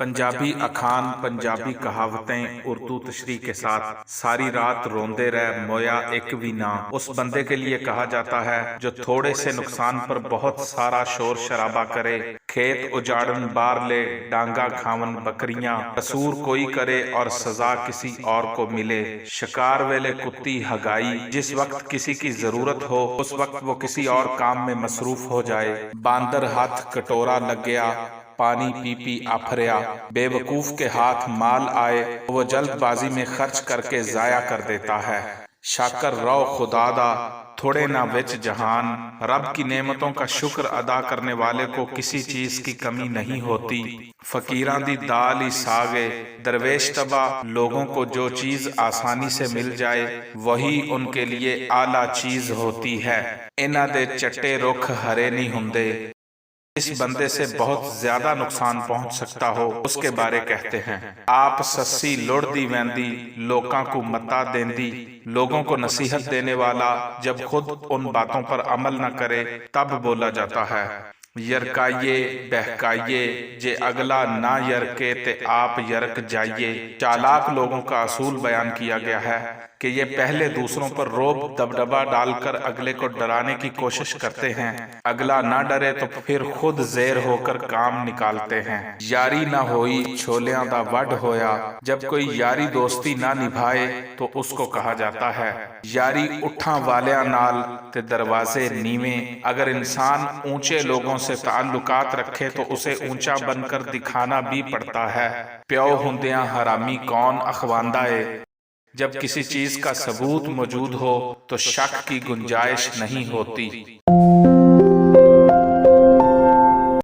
पंजाबी अखान, पंजाबी कहावतें उर्दू तशरीह के साथ। सारी रात रोंदे रह मोया एक भी ना, उस बंदे के लिए कहा जाता है जो थोड़े से नुकसान पर बहुत सारा शोर शराबा करे। खेत उजाड़न बार ले, डांगा खावन बकरियां, कसूर कोई करे और सजा किसी और को मिले। शिकार वेले कुत्ती हगाई, जिस वक्त किसी की जरूरत हो उस वक्त वो किसी और काम में मसरूफ हो जाए। बांदर हाथ कटोरा लग गया, पानी पी पी आफरिया। बेवकूफ के हाथ माल आए वो जल्दबाजी में खर्च करके जाया कर देता है। शाकर रो खुदादा थोड़े ना विच जहान, रब की नेमतों का शुक्र अदा करने वाले को किसी चीज की कमी नहीं होती। फकीरां दी दाल ही सागे, दरवेश तबा लोगों को जो चीज आसानी से मिल जाए वही उनके लिए आला चीज होती है। इन्हां दे चट्टे रुख हरे नहीं हुंदे। इस बंदे से बहुत ज्यादा नुकसान पहुंच सकता हो उसके बारे कहते हैं। आप सस्सी लुढ़दी वैंदी लोकां को मता देंदी, लोगों को नसीहत देने वाला जब खुद उन बातों पर अमल न करे तब बोला जाता है। यरकाइये बहकाइये, जे अगला ना यरके ते आप यरक जाइए। चालाक लोगों का असूल बयान किया गया है कि ये पहले दूसरों पर रोब दबदबा डालकर अगले को डराने की कोशिश करते हैं। अगला ना डरे तो फिर खुद ज़ेर होकर काम निकालते हैं। यारी ना होई छोलियां दा वड होया, जब कोई यारी दोस्ती ना निभाए तो उसको कहा जाता है यारी उठा वालिया नाल ते दरवाजे नीवे। अगर इंसान ऊंचे लोगों से ताल्लुकात रखे तो उसे ऊंचा बनकर दिखाना भी पड़ता है। प्यो हुंदियां हरामी कौन अखवांदा है। जब किसी चीज का सबूत मौजूद हो तो शक की गुंजाइश नहीं होती।